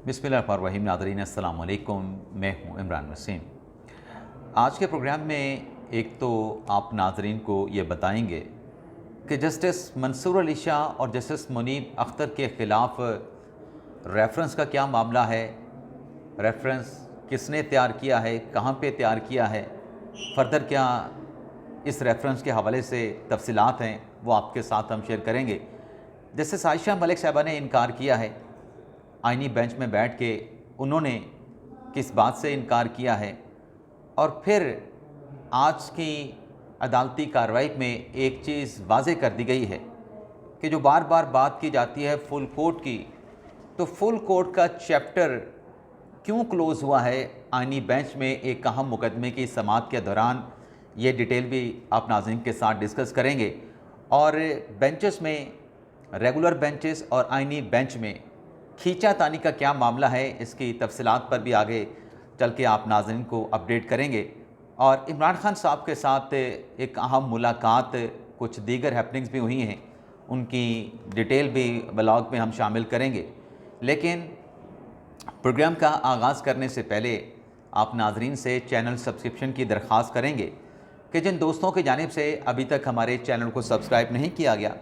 बिस्मिल्लाहिर्रहमानिर्रहीम। नाज़रीन अस्सलाम वालेकुम, मैं हूँ इमरान वसीम। आज के प्रोग्राम में एक तो आप नाज़रीन को ये बताएंगे कि जस्टिस मंसूर अली शाह और जस्टिस मुनीब अख्तर के ख़िलाफ़ रेफरेंस का क्या मामला है, रेफरेंस किसने तैयार किया है, कहाँ पे तैयार किया है, फ़र्दर क्या इस रेफरेंस के हवाले से तफसीलात हैं वो आपके साथ हम शेयर करेंगे। जस्टिस आयशा मलिक साहिबा ने इनकार किया है, आइनी बेंच में बैठ के उन्होंने किस बात से इनकार किया है, और फिर आज की अदालती कार्रवाई में एक चीज़ वाज़े कर दी गई है कि जो बार बार बात की जाती है फुल कोर्ट की, तो फुल कोर्ट का चैप्टर क्यों क्लोज़ हुआ है आइनी बेंच में एक अहम मुकदमे की समाअत के दौरान, ये डिटेल भी आप नाज़रीन के साथ डिस्कस करेंगे। और बेंचेस में, रेगुलर बेंचेस और आइनी बेंच में खींचातानी का क्या मामला है, इसकी तफसीलात पर भी आगे चल के आप नाज़रीन को अपडेट करेंगे। और इमरान खान साहब के साथ एक अहम मुलाकात, कुछ दीगर हैपनिंग्स भी हुई हैं, उनकी डिटेल भी ब्लॉग में हम शामिल करेंगे। लेकिन प्रोग्राम का आगाज़ करने से पहले आप नाज़रीन से चैनल सब्सक्रिप्शन की दरख्वास्त करेंगे कि जिन दोस्तों की जानिब से अभी तक हमारे चैनल को सब्सक्राइब नहीं किया गया,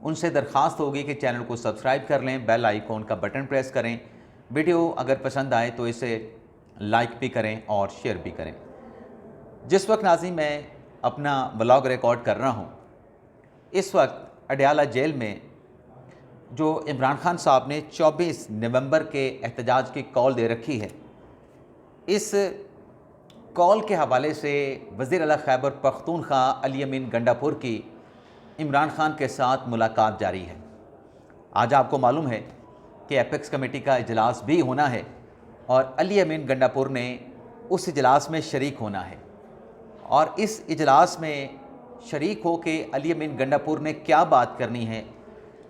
उनसे दरख्वास्त होगी कि चैनल को सब्सक्राइब कर लें, बेल आइकॉन का बटन प्रेस करें, वीडियो अगर पसंद आए तो इसे लाइक भी करें और शेयर भी करें। जिस वक्त नाज़रीन मैं अपना ब्लॉग रिकॉर्ड कर रहा हूँ, इस वक्त अडयाला जेल में जो इमरान खान साहब ने 24 नवंबर के एहतजाज की कॉल दे रखी है, इस कॉल के हवाले से वज़ीर आला खैबर पख्तूनख्वा अली अमीन गंडापुर की इमरान खान के साथ मुलाकात जारी है। आज आपको मालूम है कि एपेक्स कमेटी का इजलास भी होना है और अली अमीन गंडापुर ने उस इजलास में शरीक होना है। और इस इजलास में शरीक हो के अली अमीन गंडापुर ने क्या बात करनी है,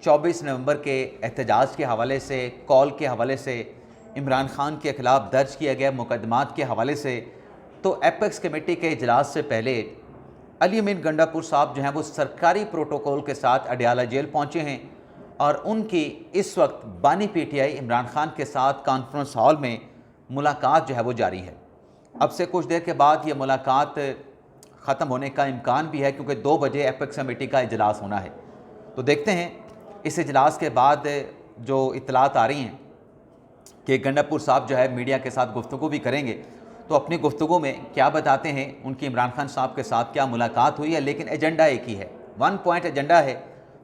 24 नवंबर के एहतजाज के हवाले से, कॉल के हवाले से, इमरान खान के ख़िलाफ़ दर्ज किए गए मुकदमात के हवाले से, तो एपेक्स कमेटी के इजलास से पहले अली अमीन गंडापुर साहब जो हैं वो सरकारी प्रोटोकॉल के साथ अडयाला जेल पहुँचे हैं और उनकी इस वक्त बानी पीटीआई इमरान खान के साथ कॉन्फ्रेंस हॉल में मुलाकात जो है वो जारी है। अब से कुछ देर के बाद ये मुलाकात ख़त्म होने का इम्कान भी है, क्योंकि 2 बजे एपेक्स कमेटी का इजलास होना है। तो देखते हैं इस इजलास के बाद जो इतलात आ रही हैं कि गंडापुर साहब जो है मीडिया के साथ गुफ्तगू भी करेंगे, तो अपनी गुफ्तगू में क्या बताते हैं, उनकी इमरान खान साहब के साथ क्या मुलाकात हुई है। लेकिन एजेंडा एक ही है, 1 पॉइंट एजेंडा है,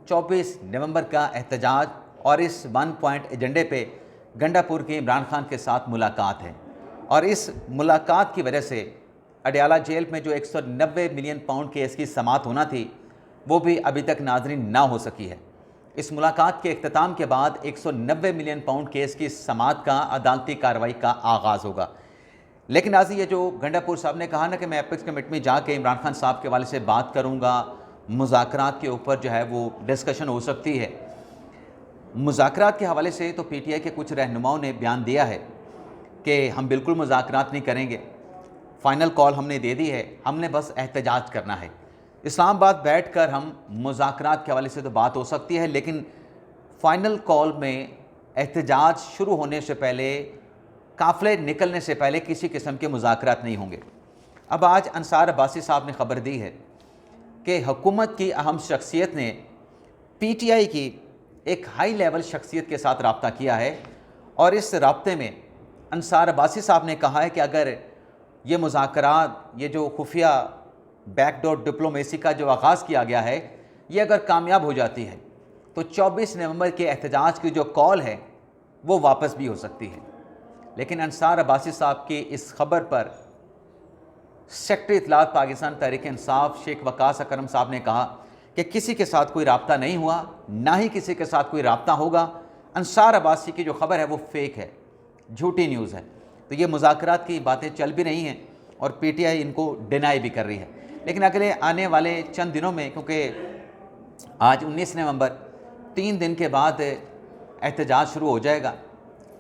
24 नवंबर का एहतजाज, और इस 1 पॉइंट एजेंडे पे गंडापुर की इमरान खान के साथ मुलाकात है। और इस मुलाकात की वजह से अडयाला जेल में जो 190 मिलियन पाउंड केस की समाअत होना थी, वो भी अभी तक नाज़रीन ना हो सकी है। इस मुलाकात के इख्तिताम के बाद 190 मिलियन पाउंड केस की समाअत का अदालती कार्रवाई का आगाज़ होगा। लेकिन नाज़रीन, ये जो गंडापुर साहब ने कहा ना कि मैं एपेक्स कमेटी में जाके इमरान खान साहब के हवाले से बात करूँगा, मुज़ाकरात के ऊपर जो है वो डिस्कशन हो सकती है। मुज़ाकरात के हवाले से तो पीटीआई के कुछ रहनुमाओं ने बयान दिया है कि हम बिल्कुल मुज़ाकरात नहीं करेंगे, फ़ाइनल कॉल हमने दे दी है, हमने बस एहतजाज करना है। इस्लामाबाद बैठकर हम मुज़ाकरात के हवाले से तो बात हो सकती है, लेकिन फ़ाइनल कॉल में एहतजाज शुरू होने से पहले, काफ़िले निकलने से पहले किसी किस्म के मुज़ाकरात नहीं होंगे। अब आज अंसार अब्बासी साहब ने ख़बर दी है कि हुकूमत की अहम शख्सियत ने पीटीआई की एक हाई लेवल शख्सियत के साथ रब्ता किया है, और इस रब्ते में अंसार अब्बासी साहब ने कहा है कि अगर ये मुज़ाकरात, ये जो खुफिया बैकडोर डिप्लोमेसी का जो आगाज़ किया गया है, ये अगर कामयाब हो जाती है तो 24 नवंबर के एहतजाज की जो कॉल है वो वापस भी हो सकती है। लेकिन अंसार अब्बासी साहब की इस खबर पर सेक्रेटरी इत्तलात पाकिस्तान तहरीक इंसाफ शेख वकास अकरम साहब ने कहा कि किसी के साथ कोई रब्ता नहीं हुआ, ना ही किसी के साथ कोई रब्ता होगा। अंसार अब्बासी की जो खबर है वो फेक है, झूठी न्यूज़ है। तो ये मुज़ाकरात की बातें चल भी रही हैं और पीटीआई इनको डिनाई भी कर रही है। लेकिन अगले आने वाले चंद दिनों में, क्योंकि आज 19 नवंबर, 3 दिन के बाद एहतजाज शुरू हो जाएगा,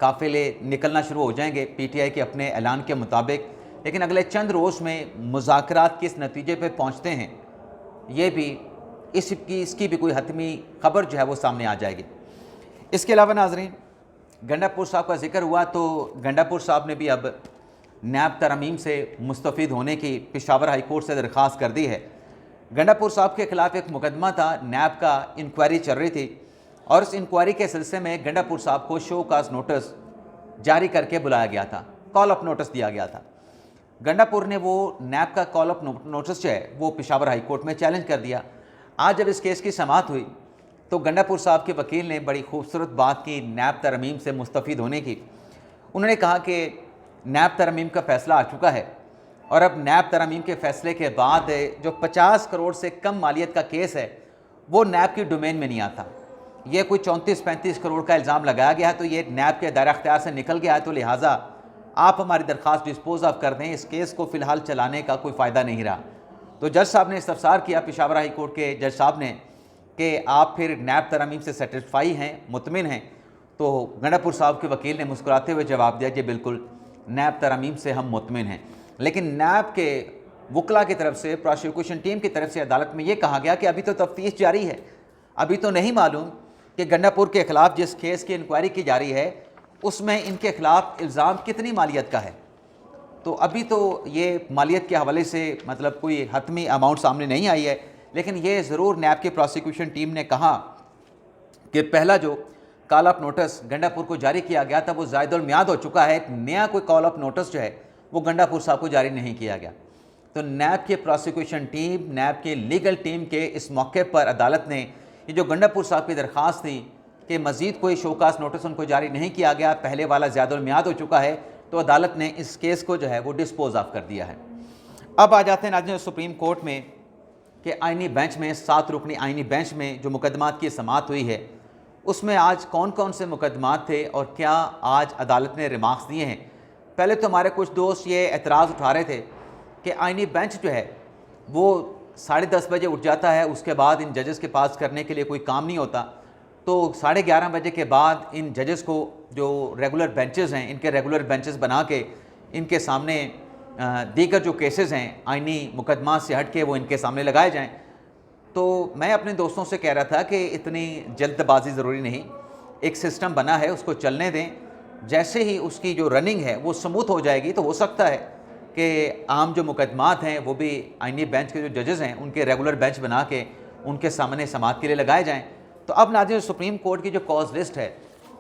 काफ़िले निकलना शुरू हो जाएंगे पीटीआई के अपने ऐलान के मुताबिक। लेकिन अगले चंद रोज़ में मुज़ाकरात किस नतीजे पे पहुंचते हैं, ये भी इसकी भी कोई हतमी खबर जो है वो सामने आ जाएगी। इसके अलावा नाज़रीन, गंडापुर साहब का जिक्र हुआ तो गंडापुर साहब ने भी अब नैब तरमीम से मुस्तफ़ीद होने की पेशावर हाई कोर्ट से दरख्वास्त कर दी है। गंडापुर साहब के ख़िलाफ़ एक मुकदमा था, नैब का इंक्वायरी चल रही थी और उस इंक्वायरी के सिलसिले में गंडापुर साहब को शो काज नोटिस जारी करके बुलाया गया था, कॉल अप नोटिस दिया गया था। गंडापुर ने वो नैब का कॉल अप नोटिस जो है वो पेशावर हाई कोर्ट में चैलेंज कर दिया। आज जब इस केस की समाअत हुई तो गंडापुर साहब के वकील ने बड़ी खूबसूरत बात की नैब तरमीम से मुस्तफ़ीद होने की। उन्होंने कहा कि नैब तरमीम का फ़ैसला आ चुका है और अब नैब तरमीम के फ़ैसले के बाद जो 50 करोड़ से कम मालियत का केस है वो नैब की डोमेन में नहीं आता। ये कोई 34-35 करोड़ का इल्ज़ाम लगाया गया है तो ये नैब के दायरा अख्तियार से निकल गया है, तो लिहाजा आप हमारी दरख्वास्त डिस्पोज ऑफ कर दें, इस केस को फ़िलहाल चलाने का कोई फ़ायदा नहीं रहा। तो जज साहब ने इस्तफसार किया, पेशावर हाई कोर्ट के जज साहब ने, कि आप फिर नैब तरमीम से सेटिस्फाई हैं, मुतमिन हैं। तो गंडापुर साहब के वकील ने मुस्कुराते हुए जवाब दिया कि बिल्कुल नैब तरमीम से हम मुतमिन हैं। लेकिन नैब के वकला की तरफ से, प्रोसिक्यूशन टीम की तरफ से अदालत में ये कहा गया कि अभी तो तफ्तीश जारी है, अभी तो नहीं मालूम कि गंडापुर के ख़िलाफ़ जिस केस की इंक्वायरी की जा रही है उसमें इनके ख़िलाफ़ इल्ज़ाम कितनी मालियत का है। तो अभी तो ये मालियत के हवाले से मतलब कोई हतमी अमाउंट सामने नहीं आई है, लेकिन ये ज़रूर नैब की प्रोसिक्यूशन टीम ने कहा कि पहला जो कॉल अप नोटिस गंडापुर को जारी किया गया था वो ज़ायदुल मियाद हो चुका है। एक नया कोई कॉल अप नोटिस जो है वो गंडापुर साहब को जारी नहीं किया गया। तो नैब के प्रोसिक्यूशन टीम, नैब के लीगल टीम के इस मौके पर अदालत ने ये जो गंडापुर साहब की दरख्वास्त थी कि मज़ीद कोई शोकास नोटिस उनको जारी नहीं किया गया, पहले वाला ज़्यादुल मियाद हो चुका है, तो अदालत ने इस केस को जो है वो डिस्पोज ऑफ कर दिया है। अब आ जाते हैं नाज़रीन सुप्रीम कोर्ट में कि आइनी बेंच में, 7 रुकनी आइनी बेंच में जो मुकदमात की समाअत हुई है उसमें आज कौन कौन से मुकदमात थे और क्या आज अदालत ने रिमार्क्स दिए हैं। पहले तो हमारे कुछ दोस्त ये एतराज़ उठा रहे थे कि आइनी बेंच जो है वो 10:30 बजे उठ जाता है, उसके बाद इन जजेस के पास करने के लिए कोई काम नहीं होता, तो 11:30 बजे के बाद इन जजेस को जो रेगुलर बेंचेस हैं, इनके रेगुलर बेंचेस बना के इनके सामने दीगर जो केसेस हैं आइनी मुकदमा से हट के वो इनके सामने लगाए जाएं। तो मैं अपने दोस्तों से कह रहा था कि इतनी जल्दबाजी ज़रूरी नहीं, एक सिस्टम बना है उसको चलने दें, जैसे ही उसकी जो रनिंग है वो स्मूथ हो जाएगी तो हो सकता है कि आम जो मुकदमात हैं वो भी आइनी बेंच के जो जजेस हैं उनके रेगुलर बेंच बना के उनके सामने समाअत के लिए लगाए जाएँ। तो अब नाज़रीन सुप्रीम कोर्ट की जो कॉज लिस्ट है,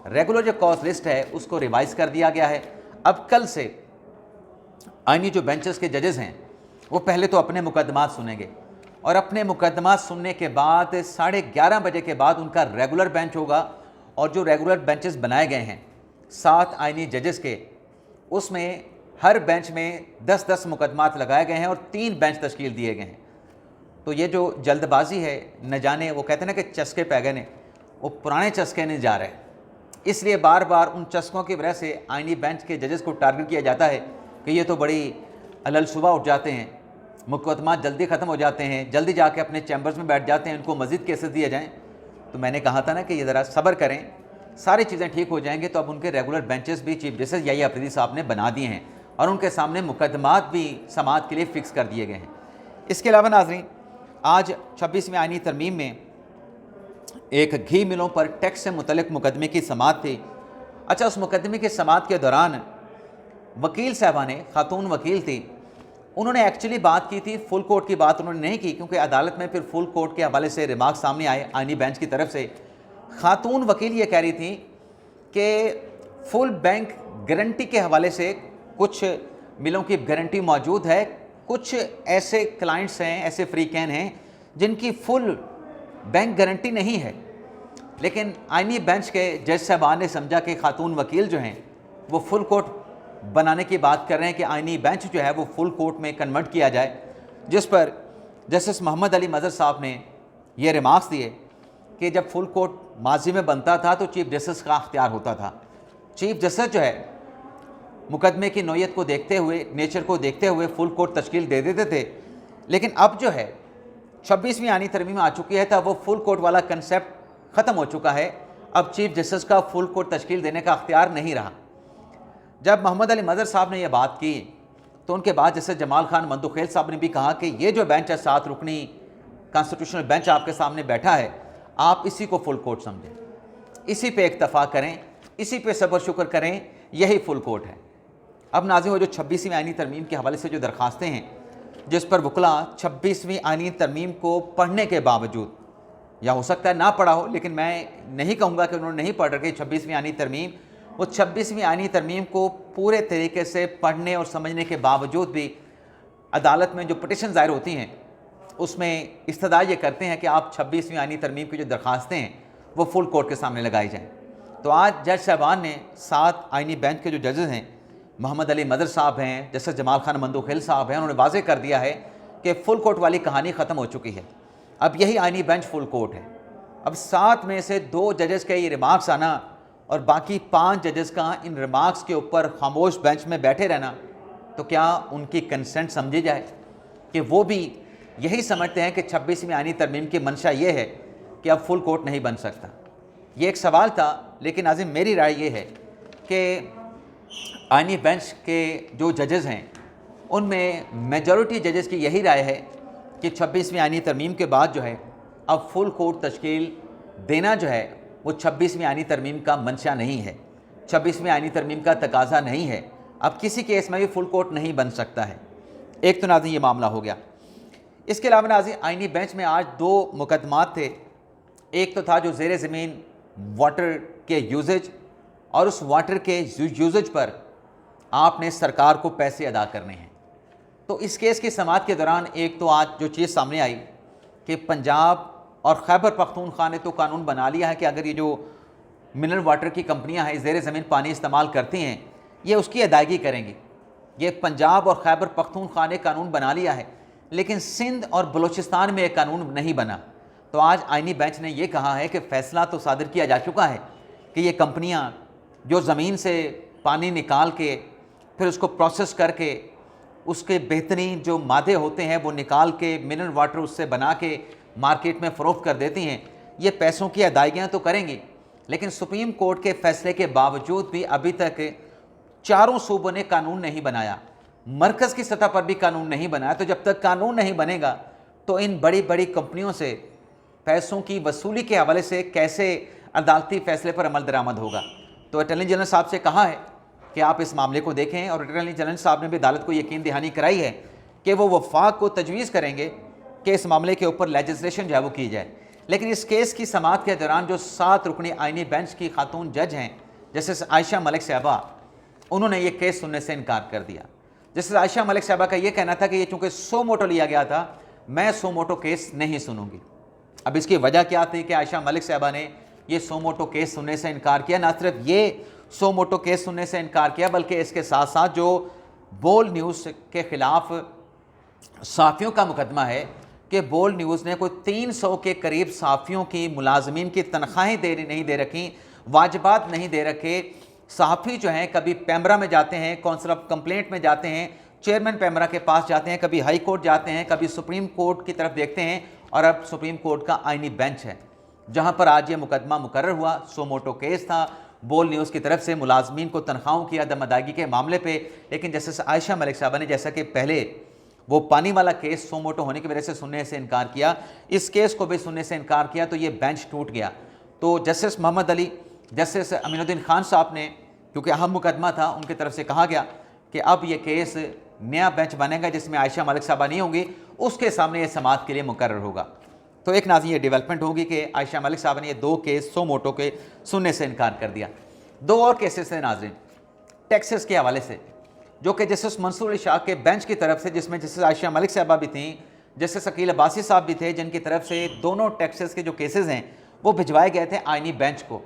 रेगुलर जो कॉज लिस्ट है उसको रिवाइज़ कर दिया गया है। अब कल से आइनी जो बेंचेस के जजेस हैं वो पहले तो अपने मुकदमात सुनेंगे और अपने मुकदमात सुनने के बाद 11:30 बजे के बाद उनका रेगुलर बेंच होगा और जो रेगुलर बेंचेस बनाए गए हैं 7 आइनी जजेस के, उसमें हर बेंच में 10-10 मुकदमात लगाए गए हैं और 3 बेंच तश्कील दिए गए हैं। तो ये जो जल्दबाजी है, न जाने वो कहते हैं ना कि चस्के पै गए ने, वो पुराने चस्के नहीं जा रहे, इसलिए बार बार उन चस्कों की वजह से आइनी बेंच के जजेस को टारगेट किया जाता है कि ये तो बड़ी अलल सुबह उठ जाते हैं, मुकदमा जल्दी ख़त्म हो जाते हैं, जल्दी जाके अपने चैम्बर्स में बैठ जाते हैं, इनको मज़ीद केसेस दिए जाएँ। तो मैंने कहा था ना कि ये ज़रा सब्र करें, सारी चीज़ें ठीक हो जाएंगे। तो अब उनके रेगुलर बेंचेस भी चीफ जस्टिस याहिया अफरीदी साहब ने बना दिए हैं और उनके सामने मुकदमात भी समाअत के लिए फ़िक्स कर दिए गए हैं। इसके अलावा नाज़रीन आज 26वें आइनी तरमीम में एक घी मिलों पर टैक्स से मुतल्लिक मुकदमे की समाअत थी। अच्छा, उस मुकदमे की समाअत के दौरान वकील साहबा ने, खातून वकील थी, उन्होंने एक्चुअली बात की थी, फुल कोर्ट की बात उन्होंने नहीं की क्योंकि अदालत में फिर फुल कोर्ट के हवाले से रिमार्क सामने आए आइनी बेंच की तरफ से। खातून वकील ये कह रही थी कि फुल बैंक गारंटी के हवाले से कुछ मिलों की गारंटी मौजूद है, कुछ ऐसे क्लाइंट्स हैं, ऐसे फ्रीकैन हैं जिनकी फुल बैंक गारंटी नहीं है। लेकिन आइनी बेंच के जज साहबान ने समझा कि खातून वकील जो हैं वो फुल कोर्ट बनाने की बात कर रहे हैं कि आइनी बेंच जो है वो फुल कोर्ट में कन्वर्ट किया जाए, जिस पर जस्टिस मोहम्मद अली मज़हर साहब ने ये रिमार्क्स दिए कि जब फुल कोर्ट माजी में बनता था तो चीफ जस्टिस का अख्तियार होता था। चीफ जस्टिस जो है मुकदमे की नौयत को देखते हुए, नेचर को देखते हुए फुल कोर्ट तश्कील दे देते थे। लेकिन अब जो है 26वीं आइनी तरमीम आ चुकी है, तब वो फुल कोर्ट वाला कंसेप्ट ख़त्म हो चुका है। अब चीफ जस्टिस का फुल कोर्ट तश्कील देने का अख्तियार नहीं रहा। जब मोहम्मद अली मज़हर साहब ने यह बात की तो उनके बाद जैसे जमाल खान मंदुखेल साहब ने भी कहा कि ये जो बेंच है, 7 रुकनी कॉन्स्टिट्यूशनल बेंच आपके सामने बैठा है, आप इसी को फुल कोर्ट समझें, इसी पे इक्तफा करें इसी पे सब्र शुक्र करें, यही फुल कोर्ट है। अब नाज़रीन, वो जो 26वीं आईनी तरमीम के हवाले से जो दरखास्तें हैं, जिस पर वकला 26वीं आईनी तरमीम को पढ़ने के बावजूद, या हो सकता है ना पढ़ा हो, लेकिन मैं नहीं कहूँगा कि उन्होंने नहीं पढ़ रखी 26वीं आईनी तरमीम, वो 26वीं आईनी तरमीम को पूरे तरीके से पढ़ने और समझने के बावजूद भी अदालत में जो पटिशन दायर होती हैं उसमें इस्तदा ये करते हैं कि आप 26वीं आईनी तरमीम की जो दरखास्तें हैं वो फुल कोर्ट के सामने लगाई जाएँ। तो आज जज साहबान ने 7 आईनी बेंच के जो जजेस हैं, मोहम्मद अली मदर साहब हैं, जस्टिस जमाल खान मंदोखिल साहब हैं, उन्होंने वाज़ेह कर दिया है कि फुल कोर्ट वाली कहानी ख़त्म हो चुकी है, अब यही आईनी बेंच फुल कोर्ट है। अब 7 में से 2 जजेस के ये रिमार्क्स आना और बाकी 5 जजेस का इन रिमार्क्स के ऊपर खामोश बेंच में बैठे रहना, तो क्या उनकी कंसेंट समझी जाए कि वो भी यही समझते हैं कि 26वीं आईनी तरमीम की मंशा ये है कि अब फुल कोर्ट नहीं बन सकता। ये एक सवाल था, लेकिन नाज़रीन मेरी राय ये है कि आईनी बेंच के जो जजेस हैं उनमें मेजॉरिटी जजेस की यही राय है कि 26वीं आईनी तरमीम के बाद जो है अब फुल कोर्ट तश्कील देना जो है वो 26वीं आईनी तरमीम का मंशा नहीं है, 26वीं आईनी तरमीम का तकाजा नहीं है। अब किसी केस में भी फुल कोर्ट नहीं बन सकता है। एक तो नाज़रीन ये मामला हो गया। इसके अलावा नाज़रीन आईनी बेंच में आज 2 मुकदमात थे। एक तो था जो ज़ेरे ज़मीन वाटर के यूजेज और उस वाटर के यूजेज पर आपने सरकार को पैसे अदा करने हैं। तो इस केस की समाअत के दौरान एक तो आज जो चीज़ सामने आई कि पंजाब और खैबर पख्तूनख्वा ने तो कानून बना लिया है कि अगर ये जो मिनरल वाटर की कंपनियां हैं ज़ेरे ज़मीन पानी इस्तेमाल करती हैं, ये उसकी अदायगी करेंगी। ये पंजाब और खैबर पख्तूनख्वा ने कानून बना लिया है, लेकिन सिंध और बलूचिस्तान में एक कानून नहीं बना। तो आज आईनी बेंच ने यह कहा है कि फ़ैसला तो सादर किया जा चुका है कि ये कंपनियां जो ज़मीन से पानी निकाल के फिर उसको प्रोसेस करके उसके बेहतरीन जो मादे होते हैं वो निकाल के मिनरल वाटर उससे बना के मार्केट में फ़रोख्त कर देती हैं, ये पैसों की अदायगियाँ तो करेंगी। लेकिन सुप्रीम कोर्ट के फ़ैसले के बावजूद भी अभी तक चारों सूबों ने कानून नहीं बनाया, मरकज़ की सतह पर भी कानून नहीं बनाया। तो जब तक कानून नहीं बनेगा तो इन बड़ी बड़ी कंपनियों से पैसों की वसूली के हवाले से कैसे अदालती फ़ैसले पर अमल दरामद होगा। तो अटॉर्नी जनरल साहब से कहा है कि आप इस मामले को देखें, और अटॉर्नी जनरल साहब ने भी अदालत को यकीन दहानी कराई है कि वो वफाक को तजवीज़ करेंगे कि इस मामले के ऊपर लेजिस्लेशन जो है वो की जाए। लेकिन इस केस की समाअत के दौरान जो 7 रुकनी आईनी बेंच की खातून जज हैं, जैसे आयशा मलिक साहबा, उन्होंने ये केस सुनने से इनकार कर दिया। जैसे आयशा मलिक साहबा का ये कहना था कि ये चूँकि सो मोटो लिया गया था, मैं सो मोटो केस नहीं सुनूंगी। अब इसकी वजह क्या थी कि आयशा मलिक साहबा ने ये सो मोटो केस सुनने से इनकार किया? ना सिर्फ ये सो मोटो केस सुनने से इनकार किया, बल्कि इसके साथ साथ जो बोल न्यूज़ के ख़िलाफ़ सहाफ़ियों का मुकदमा है कि बोल न्यूज़ ने कोई 300 के करीब सहाफ़ियों की मुलाजमीन की तनख्वाहें नहीं दे रखी, वाजिबात नहीं दे रखे। सहाफ़ी जो हैं कभी पैमरा में जाते हैं, कौंसिल ऑफ कंप्लेंट में जाते हैं, चेयरमैन पैमरा के पास जाते हैं, कभी हाई कोर्ट जाते हैं, कभी सुप्रीम कोर्ट की तरफ देखते हैं, और अब सुप्रीम कोर्ट का आईनी बेंच है जहाँ पर आज ये मुकदमा मुकर्रर हुआ। सो मोटो केस था बोल न्यूज़ की तरफ से मुलाजमीन को तनख्वाहों की अदम अदायगी के मामले पे। लेकिन जैसे आयशा मलिक साहबा ने, जैसा कि पहले वो पानी वाला केस सो मोटो होने की वजह से सुनने से इनकार किया, इस केस को भी सुनने से इनकार किया, तो ये बेंच टूट गया। तो जस्टिस मोहम्मद अली, जस्टिस अमीनुद्दीन खान साहब ने, क्योंकि अहम मुकदमा था, उनकी तरफ से कहा गया कि अब ये केस नया बेंच बनेगा जिसमें आयशा मलिक साहबा नहीं होंगी, उसके सामने ये समाअत के लिए मुकर्रर होगा। तो एक नाज़रीन ये डेवलपमेंट होगी कि आयशा मलिक साहबा ने ये 2 केस सो मोटो के सुनने से इनकार कर दिया। 2 और केसेस थे नाज़रीन टैक्सेस के हवाले से, जो कि जस्टिस मंसूर अली शाह के बेंच की तरफ से, जिसमें जस्टिस आयशा मलिक साहबा भी थी, जस्टिस अकील अब्बासी साहब भी थे, जिनकी तरफ से दोनों टैक्सेस के जो केसेस हैं वो भिजवाए गए थे आईनी बेंच को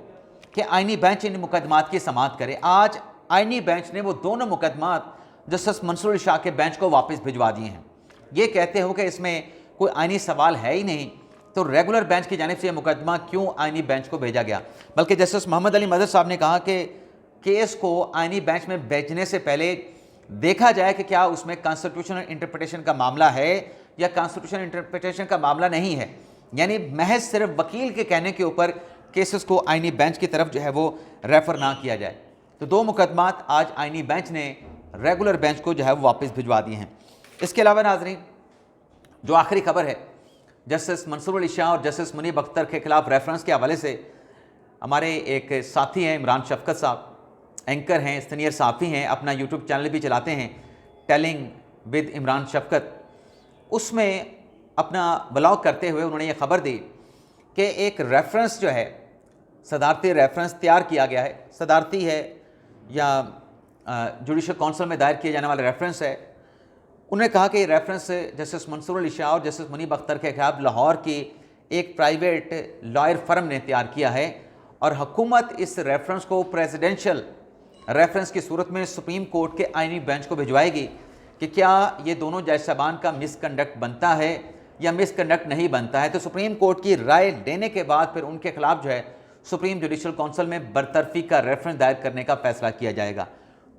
कि आईनी बेंच इन मुकदमात की समाअत करे। आज आईनी बेंच ने वो दोनों मुकदमात जस्टिस मंसूर अली शाह के बेंच को वापस भिजवा दिए हैं। ये कहते हो कि इसमें कोई आईनी सवाल है ही नहीं, तो रेगुलर बेंच की जानिब से यह मुकदमा क्यों आईनी बेंच को भेजा गया? बल्कि जस्टिस मोहम्मद अली मदर साहब ने कहा कि केस को आईनी बेंच में भेजने से पहले देखा जाए कि क्या उसमें कॉन्स्टिट्यूशनल इंटरप्रिटेशन का मामला है या कॉन्स्टिट्यूशनल इंटरप्रिटेशन का मामला नहीं है। यानी महज सिर्फ वकील के कहने के ऊपर केसेस को आईनी बेंच की तरफ जो है वो रेफ़र ना किया जाए। तो 2 मुकदमात आज आईनी बेंच ने रेगुलर बेंच को जो है वो वापस भिजवा दिए हैं। इसके अलावा नाज़रीन जो आखिरी खबर है, जस्टिस मंसूर अली शाह और जस्टिस मुनीब अख्तर के खिलाफ रेफरेंस के हवाले से हमारे एक साथी हैं इमरान शफकत साहब, एंकर हैं, सीनियर साफ़ी हैं, अपना यूट्यूब चैनल भी चलाते हैं टेलिंग विद इमरान शफकत। उसमें अपना ब्लॉग करते हुए उन्होंने ये ख़बर दी कि एक रेफरेंस जो है, सदारती रेफरेंस तैयार किया गया है, सदारती है या जुडिशल काउंसिल में दायर किया जाने वाला रेफरेंस है। उन्होंने कहा कि रेफरेंस जस्टिस मंसूर अली शाह और जस्टिस मुनीब अख्तर के खिलाफ लाहौर की एक प्राइवेट लॉयर फर्म ने तैयार किया है और हुकूमत इस रेफरेंस को प्रेसिडेंशियल रेफरेंस की सूरत में सुप्रीम कोर्ट के आईनी बेंच को भिजवाएगी कि क्या ये दोनों जज साहबान का मिसकंडक्ट बनता है या मिसकंडक्ट नहीं बनता है। तो सुप्रीम कोर्ट की राय लेने के बाद फिर उनके खिलाफ जो है सुप्रीम जुडिशल काउंसिल में बरतरफी का रेफरेंस दायर करने का फैसला किया जाएगा।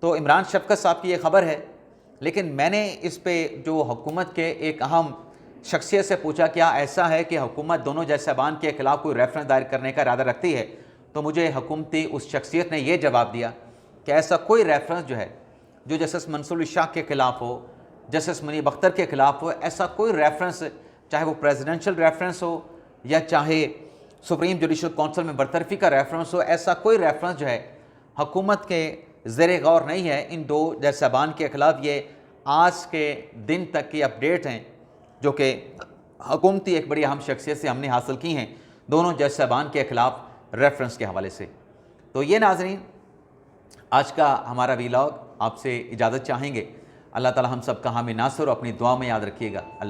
तो इमरान शफकत साहब की ये खबर है, लेकिन मैंने इस पे जो हुकूमत के एक अहम शख्सियत से पूछा क्या ऐसा है कि हुकूमत दोनों जज साहबान के खिलाफ कोई रेफरेंस दायर करने का इरादा रखती है, तो मुझे हुकूमती उस शख्सियत ने यह जवाब दिया कि ऐसा कोई रेफरेंस जो है जो जस्टिस मंसूर अली शाह के खिलाफ हो, जस्टिस मुनीब अख्तर के खिलाफ हो, ऐसा कोई रेफरेंस, चाहे वो प्रेसिडेंशियल रेफरेंस हो या चाहे सुप्रीम जुडिशल काउंसिल में बरतरफी का रेफरेंस हो, ऐसा कोई रेफरेंस जो है हुकूमत के ज़ेरे गौर नहीं है इन दो जज साहबान के खिलाफ। ये आज के दिन तक की अपडेट हैं जो कि हुकूमती एक बड़ी अहम शख्सियत से हमने हासिल की हैं दोनों जज साहबान के खिलाफ रेफरेंस के हवाले से। तो ये नाज़रीन आज का हमारा व्लॉग, आपसे इजाज़त चाहेंगे। अल्लाह ताला हम सब का हामी नासर अपनी दुआ में याद रखिएगा। अल्लाह।